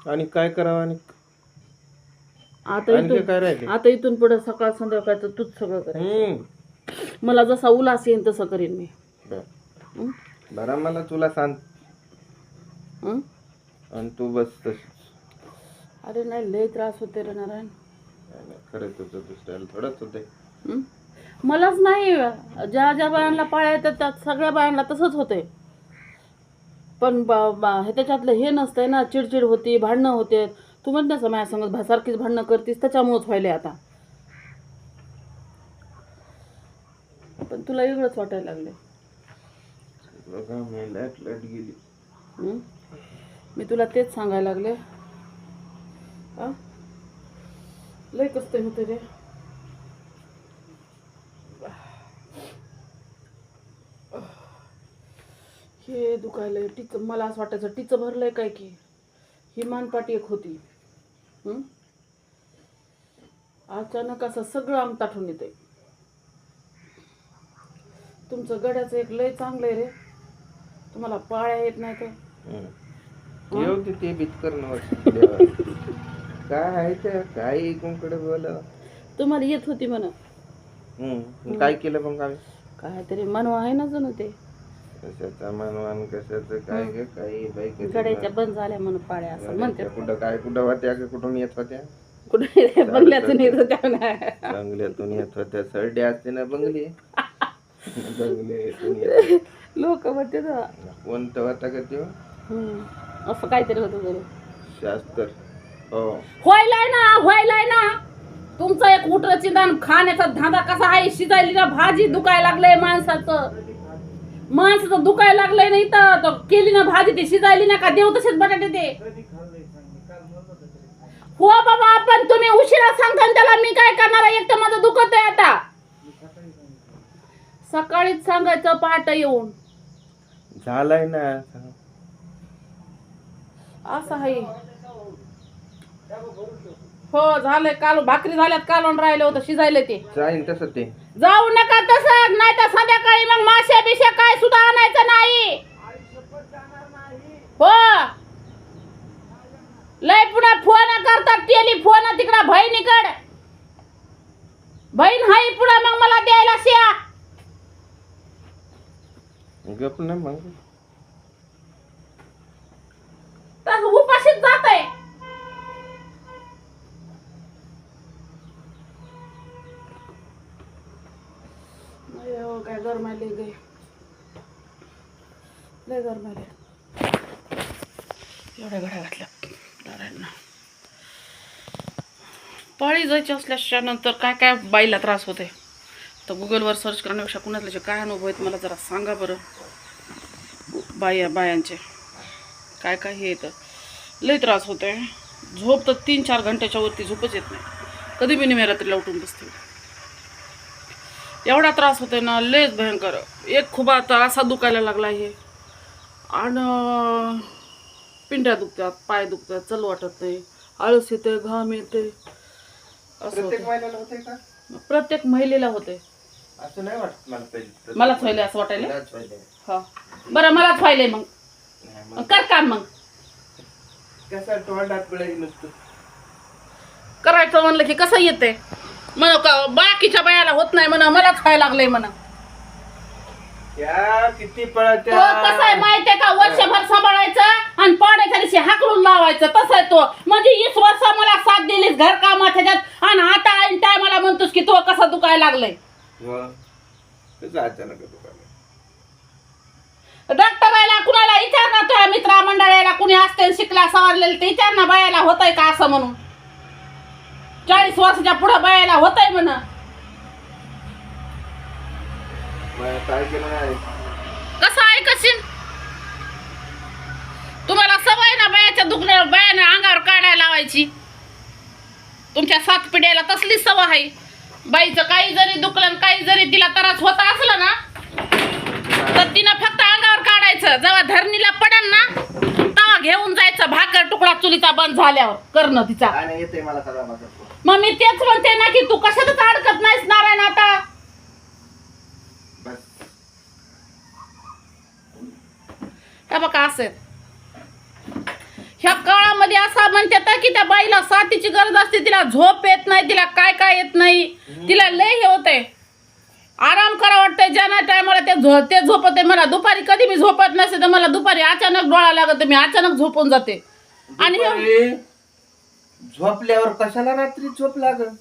आणि काय करावं आणि आता आणखी काय राहिले? आता इथून पुढे सकाळ संध्याकाळचं तूच सगळं करायचं. मला जसा उल्हास येईन तसं करीन मी. हं? बरं मला तुला सांग हं? आणि तू बस तशीच. अरे नाही लय त्रास होते रे नारायण. खरं तुझं दुसऱ्याला थोडंच होते. हं? मलाच नाही, ज्या ज्या बायांना पाळ्या येतात त्या सगळ्या बायांना तसंच होते. पण हे त्याच्यातलं हे नसतंय ना, चिडचिड होती, भांडणं होते. तू म्हणतेस माझ्या संग सारखीच भांडणं करतीस, त्याच्यामुळेच व्हायले आता. पण तुला वेगळंच वाटायला लागले. बघा मी लाईट गेली. हं? मी तुला तेच सांगायला लागले. हा लय कसं होते रे. हे दुखायलंय टीच. मला असं वाटायचं टीचं भरलंय काय की. ही मानपाटी एक होती. अचानक असं सगळं आमताठून येते. तुमचं गड्याचं एक लय चांगलंय रे. तुम्हाला पाळ्या येत नाही तर येऊ दे ते बितकर काय आहे ते काय कोणकडे बोला. तुम्हाला येत होती म्हणा. काय केलं पण काय काहीतरी मनवा आहे ना जणू ते. कशाचा मनवान कशाचं काय ग काही बाई गड्याच्या बंद झाल्या म्हणून पाळ्या असं म्हणते. कुठं होत्या कुठून येत होत्या? कुठे बंगल्यातून येत होत्या ना. बंगल्यातून येत होत्या. सरडे असते ना बंगली. लोक म्हणते ना कोणतं होता का ते असं काहीतरी होतं जणू शास्त्र. हो व्हायलाय ना. तुमचा एक उटरची दान खाण्याचा धांदा कसा आहे. शिजायली ना भाजी दुखायला लागलंय माणसाचं दुखायला लागलंय नाही तर केली ना भाजी ती शिजायली ना का देव तसेच बटाटे ते. हो बाबा पण तुम्ही उशिरा सांगता त्याला मी काय करणार. एकटं माझं दुखत आहे आता. सकाळीच सांगायचं पहाटे येऊन. झालाय ना असं आहे. हो झालंय. काल भाकरी झाल्यात कालवण राहिलं होतं शिजायला ते. जाईन तसं ते जाऊ नका तसं नाही तर संध्याकाळी मग मासे बिशे काय सुद्धा आणायचं नाही. हो लय पुन्हा फोन करतात टेलिफोन तिकडं बहिणीकडे. बहीण हाय पुन्हा मग मला द्यायला शिया. गप ना मग तस उपाशीच जातंय. काय गरमायले गे लय गरमायले. एवढ्या घड्या घातल्या नारायणना. पाळी जायची असल्याच्या नंतर काय काय बाईला त्रास होते तर गुगलवर सर्च करण्यापेक्षा कुणातल्याचे काय अनुभव आहेत मला जरा सांगा बरं. बायांचे काय काय हे येतं. लय त्रास होते. झोप तर 3-4 घंट्याच्या वरती झोपच येत नाही. कधी बी निम्या रात्रीला उठून बसते. एवढा त्रास होतोय ना लयच भयंकर. एक खूप आता असा दुखायला लागला हे आणि पिंड्या दुखतात पाय दुखतात चल वाटत नाही. आळस येते घाम येते. प्रत्येक महिलेला होते. असं नाही वाटत मलाच व्हायलंय असं वाटायला. हा बरं मलाच व्हायलंय मग कर काम. मग कसं तोंडात पडायचं नसतं. करायचं म्हणलं की कसं येते म्हण बाकीच्या बायाला होत नाही म्हणा मलाच व्हायला लागलंय म्हणा. किती पळत कसं आहे माहितीये का वर्षभर सांभाळायचं आणि पाण्याच्या दिवशी हाकलून लावायचं तसं आहे तो. म्हणजे 20 वर्ष मला साथ दिलीस घर कामात ह्याच्यात आणि आता ऐन टायमाला म्हणतोस की तो कसा दुखायला लागलंय. अचानक डॉक्टराला कुणाला विचार ना तुझ्या मित्रा मंडळाला कुणी असते शिकला सवारलेलं ते विचार ना बायाला होतंय का असं म्हणून. 40 वर्षाच्या पुढे बायाला होतंय म्हण. काय केलं नाही कसं ऐकशील. तुम्हाला सवय ना बायाच्या दुखण्यावर बायाने अंगावर काढायला लावायची. तुमच्या 7 पिढ्याला तसली सवय आहे. बाईचं काही जरी दुखलं काही जरी तिला त्रास होत असला ना तर तिनं फक्त अंगावर काढायचं. जेव्हा धरणीला पडन ना तेव्हा घेऊन जायचं भाकर तुकडा चुलीचा बंद झाल्यावर करणं तिचा. मग मी तेच म्हणते ना की तू कशातच अडकत नाहीस नारायण आता. हे बघा असं ह्या काळामध्ये असा त्या बाईला साथीची गरज असते, तिला झोप येत नाही, तिला काय काय येत नाही, तिला लय हे होतंय, आराम करा वाटतंय. ज्या टायमाला ते झोपते, मला दुपारी कधी मी झोपत नसते तर मला दुपारी अचानक डोळा लागत, मी अचानक झोपून जाते. आणि झोपल्यावर कशाला रात्री झोप लागत?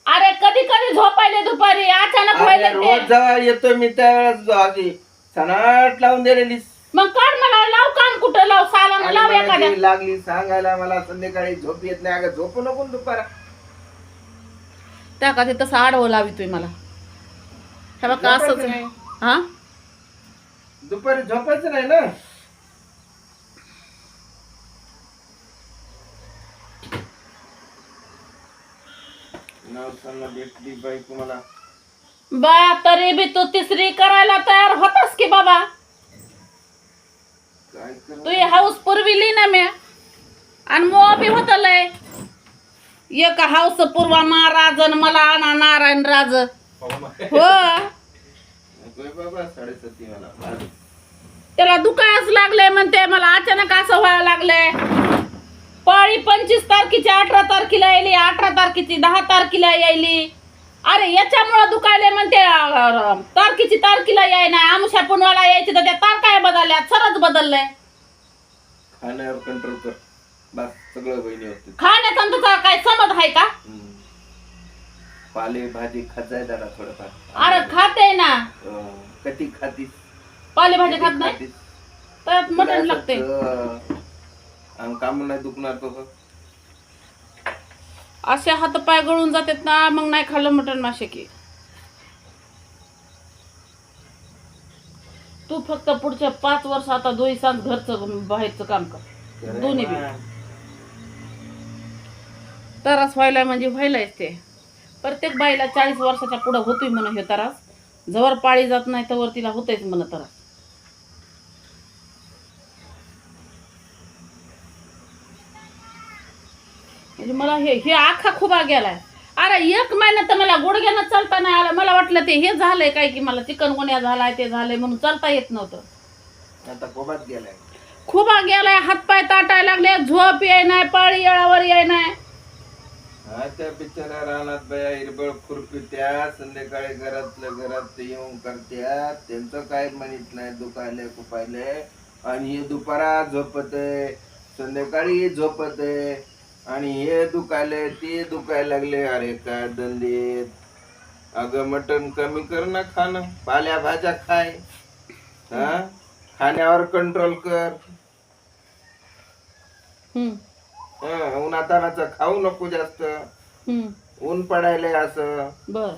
अरे कधी कधी झोपायले दुपारी अचानक व्हायला रोज जेव्हा येतो मी त्यावेळेस आधी सनाट लावून दिलेलीस. मग काढ मला लाव, काम कुठं लाव, सालाना लाव एखाद्या. लागली सांगायला मला संध्याकाळी झोप येत नाही. अगं झोपू नको दुपारा. त्या का ते तसं आडवं लावितोय मला. हे बघा असंच आहे. हा दुपारी झोपायचं नाही ना. नवसाला भेटली बाई तुम्हाला बाया, तरी बी तू तिसरी करायला तयार होतास की बाबा. काय तू ही हाऊस पुरविली ना मी, आणि मो बी होत लय एक हाऊस पूर्वा महाराज आणि मला आणा नारायण राज. हो बाबा 7:30 मला त्याला दुखायच लागले म्हणते, मला अचानक असं व्हायला लागलंय. पाळी 25 तारखेची 18 तारखेला यायली, 18 तारखेची 10 तारखेला यायली. अरे याच्यामुळे दुखायले म्हणते, तारखेला याय नाही, आमुषा पुनवाला यायची तर त्या तारखा बदलल्या, सरच बदललंय. खाण्यावर कंट्रोल कर बस, सगळं बहिणी होते. खाण्याचा तुझा काय समज आहे का? पाले भाजी खाजाय जरा थोडंफार. अरे खाते ना. कधी खातीस? पालेभाजी खात नाही तर मटण लागते. काम नाही दुखणार तो. असे हात पाय गळून जातात ना, मग नाही खाल्लं मटण मासे की. तू फक्त पुढच्या 5 वर्ष आता दोन्ही सांग घरचं बाहेरचं काम कर, दोन्ही बी. त्रास व्हायला म्हणजे व्हायलाच ते. प्रत्येक बाईला 40 वर्षाच्या पुढे होतोय म्हणून हे त्रास. जवळ पाळी जात नाही तवर तिला होतच म्हणत त्रास. म्हणजे मला हे आखा खुबा गेलाय. अरे 1 महिना तर मला गुडघ्यानं चालता नाही आलं. मला वाटलं ते हे झालंय काय की मला चिकनगुन्या झालाय, ते झालंय म्हणून चालता येत नव्हतं. आता कोबात गेलाय, खुबा गेलाय, हातपाय ताटायला लागले, झोप याय नाही, पाळी येळावर याय नाही. त्या बिचारा रानात बाया हिरबळ खुरपित्या, संध्याकाळी घरात येऊन करत्या, त्यांचं काय म्हणत नाही, दुखायले खुपायले. आणि हे दुपारा झोपते, संध्याकाळी झोपते, आणि हे दुखायले ते दुखायला लागले. अरे काय दंदीत. अगं मटण कमी कर ना खाणं, पाल्या भाज्या खाय, हा खाण्यावर कंट्रोल कर. उन्हातानाचं खाऊ नको जास्त, ऊन पडायला असं. बर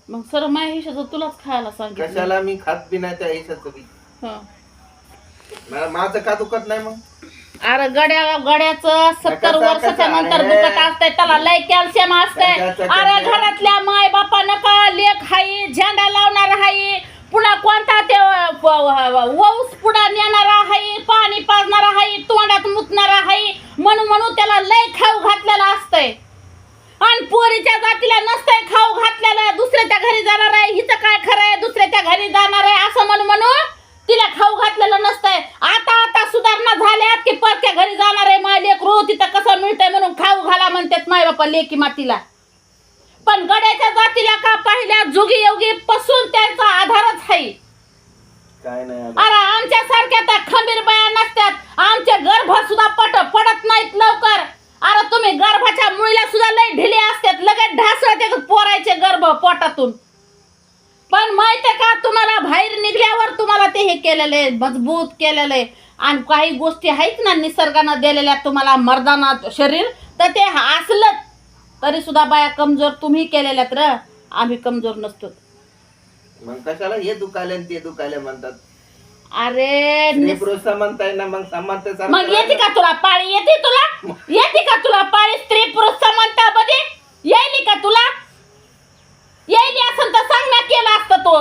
मग सर माझ्या हिशाचं तुलाच खायला सांगितलं. कशाला मी खात बी नाही त्या हिशाचं बी. माझं का दुखत नाही मग? अरे गड्याचं 70 वर्षाच्या नंतर दुखत असतंय, त्याला लय कॅल्शियम असतंय. अरे घरातल्या माय बापा नका, लेख हाई, झेंडा लावणार हाई, पुन्हा कोणता ते वौस पुढा नेणारा हाई, पाणी पाजणारा हाई, तोंडात मुतणारा हाई, म्हणून त्याला लय खाऊ घातलेला असतंय. आणि पोरीच्या जातीला नसतंय खाऊ घातलेलं. दुसऱ्याच्या घरी जाणार आहे, हिचं काय खरं आहे, दुसऱ्याच्या घरी जाणार आहे असं म्हणून तिला खाऊ घातलेलं नसतंय. आता सुधारणा झाल्यात की परक्या घरी जाणार आहे, माय लेकरू तिथं कसं मिळतंय म्हणून खाऊ घाला म्हणतात माय बापा लेकी मातीला. पण गड्याच्या जातीला का पहिल्या जुगी योगी पासून त्यांचा आधारच आहे. काय नाही. अरे आमच्या सारख्या त्या खंबीर बाया नसतात, आमचे गर्भ सुद्धा पडत नाहीत लवकर. अरे तुम्ही गर्भाच्या मुळीला सुद्धा लय ढिले असतात, लगेच ढासळते पोरायचे गर्भ पोटातून. पण माहितीये का तुम्हाला, बाहेर निघल्यावर तुम्हाला ते हे केलेलं आहे, मजबूत केलेलं आहे. आणि काही गोष्टी आहेत ना निसर्गानं दिलेल्या तुम्हाला मर्दाना शरीर, तर ते असलं तरी सुद्धा बाया कमजोर तुम्ही केलेल्यात र, आम्ही कमजोर नसतो. मग कशाला हे दुखायला ते दुखायला म्हणतात? अरे पुरुष म्हणताय ना, मग समानता. मग येते का तुला पाळी? येते का तुला पाळी? स्त्री पुरुष समानता मध्ये येईल का तुला? येईल असं तर सांग ना, केलं असतं तो.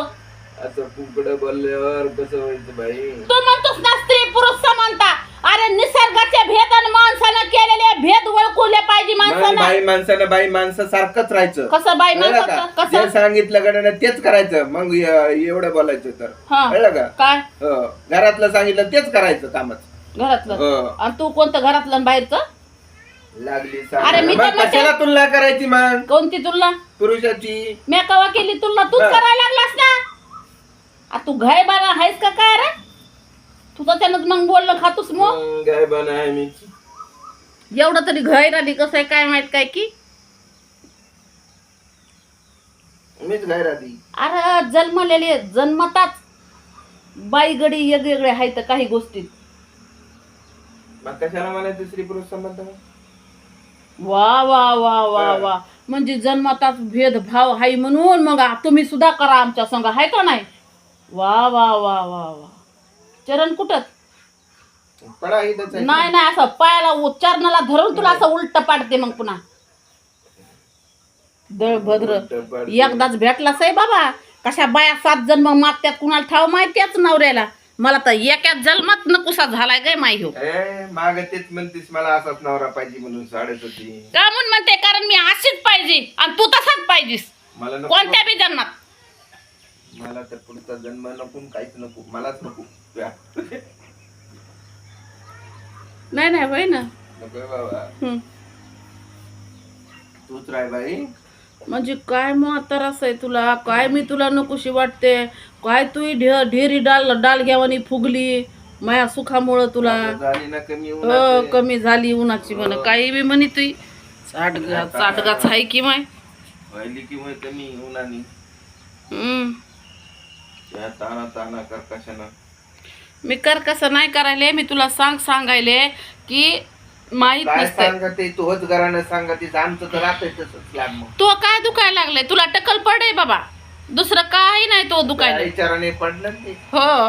असं कुकडं बोलल्यावर कसं व्हायचं बाई? तू म्हणतोस ना स्त्री पुरुष समानता. अरे निसर्गाचे भेद आणि माणसानं केलेले भेद ओळखले पाहिजे माणसानं. बाई माणसानं बाई माणसं सारखंच राहायचं. कसं बाई माणसाचं? कसं जे सांगितलं गड्यानं तेच करायचं. मग एवढं बोलायचं तर कळलं का? काय घरातलं सांगितलं तेच करायचं कामच घरातलं. आणि तू कोणतं घरातलं बाहेरचं? लागली अरे मी सांगायला. तर मग कशाला तुलना करायची मग कोणती तुला पुरुषाची? मी कवा केली तुला? तूच हा. करायला लागलास ना. आ तू घाय बारा आहेस का काय रे? तुझं त्यानं मग बोललं खातोस मग काय बन आहे मी? एवढं तरी घाय राहिली. कसं आहे काय माहित काय की मीच काय राहती? अरे जन्मलेले जन्मताच बाई गडी वेगवेगळे आहेत काही गोष्टीत. मग कशाला मला दुसरी पुरुष संबंध? वा वा वा वा हा. वा म्हणजे जन्मताच भेदभाव हाय म्हणून मग तुम्ही सुद्धा करा आमच्या संग, हाय का नाही? वा वा वा वा वा. चरण कुठं? पडा इथंच आहे. नाही नाही असं पायाला चरणाला धरून तुला असं उलट पाडते मग पुन्हा. दळभद्र उलटं पाडते. एकदाच भेटलाच आहे बाबा. कशा बाया 7 जन्म मागत्यात कुणाला ठाव माहितीच नवऱ्याला. मला तर एकाच जन्मात नकुसा झालाय काय माही हो. माग तेच म्हणतीस मला असाच नवरा पाहिजे म्हणून साडेच होती. का म्हणून म्हणते? कारण मी अशीच पाहिजे आणि तू तसाच पाहिजेस मला नको. कोणत्या बी जन्मात. मला तर पुढचा जन्म नको, काहीच नको, मलाच नको. नाही नाही होय ना. नको बाबा, हम्म. तूच राय बाई. म्हणजे काय मग त्रास आहे तुला? काय मी तुला नकोशी वाटते? काय तू ढेरी डाल घ्यावानी फुगली माया सुखामुळं तुला. झाली ना कमी हो उन्हाची. कमी झाली उन्हाची म्हण. काही बी म्हणी तुई चाटगाच आहे की माय. व्हायली की मग कमी उन्हानी. हम्म. त्या ताना ताना कर कशानं. मी कर कसं नाही करायले. मी तुला सांगायले की माहित काय नसतंय. सांगते तू होत घरानं सांगते आमचं तर राहतंय तसंच लाग. मग तो काय दुखायला लागलंय? तुला टकल पडे बाबा, दुसरं काही नाही तो दुखायला. विचाराने पडलं ना ते. हो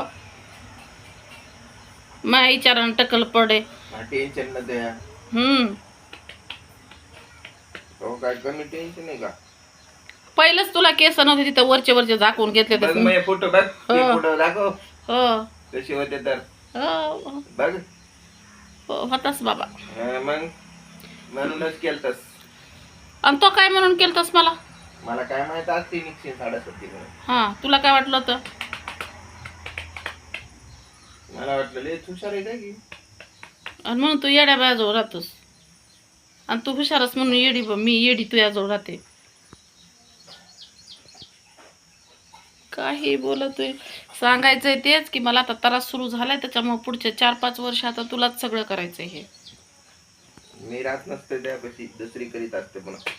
माझ्या विचारानं टकल पडे. टेन्शन न द्या. हम्म. हो काय कमी टेन्शन आहे का? पहिलंच तुला केस नव्हते तिथं वरचे झाकून घेतले बघ तर. मग फोटो बघ. ते हो. फोटो दाखव हो कसे होते तर. हो बघ. हो होतास बाबा. मग म्हणूनच केलतस. आणि तो काय म्हणून केलतस मला? मला काय माहित असते निश्चित साडेसत्ती म्हणून. हा तुला काय वाटलं होतं? मला वाटलं लय हुशार आहे काय की. आणि म्हणून तू येड्या बायाजवळ राहतोस. आणि तू हुशारच म्हणून येडी मी येडी तुझ्याजवळ राहते. काही बोलतोय. सांगायचंय तेच की मला आता त्रास सुरू झालाय त्याच्यामुळे पुढचे 4-5 वर्ष आता तुलाच सगळं करायचंय. हे मी राहत नसते त्यापाशी दुसरी करीत असते पुन्हा.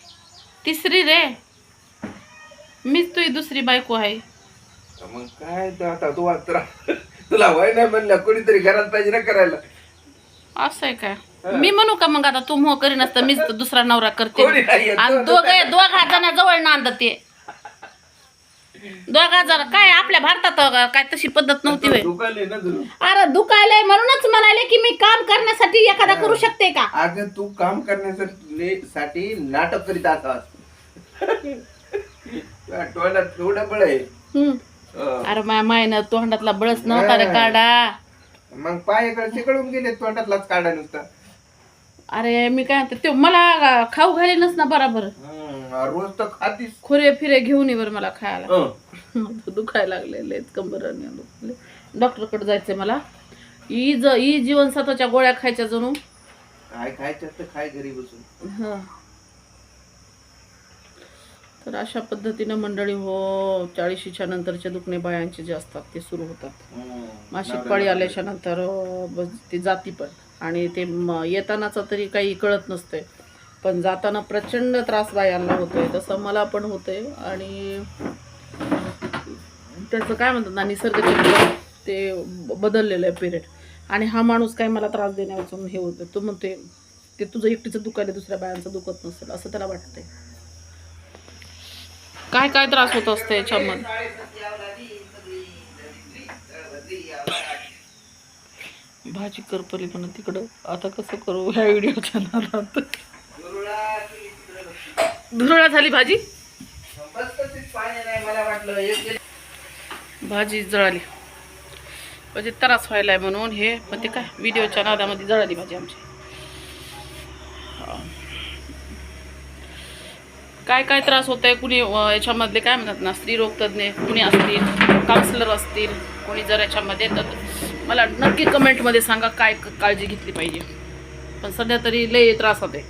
तिसरी रे. मीच तुझी दुसरी बायको आहे. मग काय तर आता तू आता तुला वय नाही म्हणलं कोणीतरी घरात पाहिजे ना करायला. असं आहे काय? मी म्हणू का मग आता तू मोह करी नसतं मीच तर दुसरा नवरा करते. कोणी नाहीये. आणि दोघा जणांजवळ नांदते. दोघा जण काय आपल्या भारतात काय तशी पद्धत नव्हती होय. दुखायले ना तुला. अरे दुखायलंय म्हणूनच म्हणाले की मी काम करण्यासाठी एखादा करू शकते का? अगं तू काम करण्यासाठी नाटक करीत असास. तोंडात थोडं बळ आहे. हम्म. अरे माझ्या मायनं तोंडातला बळच नव्हता रे काढा. मग पाय चिकडून गेले तोंडातलाच काढा नुसता. अरे मी काय म्हणते ते मला खाऊ घालीनच ना बराबर. रोज तर खातीस. खुरे फिरे घेऊन ये बरं मला खायला. दुखायला लागले कंबर डॉक्टरकडे जायचंय मला. ई जीवनसत्वाच्या गोळ्या खायच्या जणू. काय खायचं तर खाय घरी बसून. हा तर अशा पद्धतीनं मंडळी हो 40च्या नंतरचे दुखणे बायांचे जे असतात ते सुरू होतात. मासिक पाळी आल्याच्या नंतर ती जाती पण. आणि ते येतानाचा तरी काही कळत नसतंय पण जाताना प्रचंड त्रास बायांना होतोय. तसं मला पण होतंय. आणि त्याचं काय म्हणतात ना निसर्ग ते बदललेलं आहे पिरियड. आणि हा माणूस काय मला त्रास देण्याचं हे होतं. तो म्हणते ते तुझं एकटीचं दुखायला दुसऱ्या बायांचं दुखत नसेल असं त्याला वाटतंय. काय काय त्रास होत असते याच्यामध्ये. भाजी करपली पण तिकडं. आता कसं करू ह्या व्हिडिओच्या नादात. धुरळा झाली भाजी. भाजी जळाली म्हणजे त्रास व्हायलाय म्हणून हे. पण ते काय व्हिडिओच्या नादामध्ये जळाली भाजी आमची. काय काय त्रास होत आहे कुणी याच्यामधले काय म्हणतात ना स्त्रीरोग तज्ज्ञ कुणी असतील काउन्सिलर असतील कोणी जर याच्यामध्ये तर मला नक्की कमेंटमध्ये सांगा काय काळजी घेतली पाहिजे. पण सध्या तरी लय त्रास होते.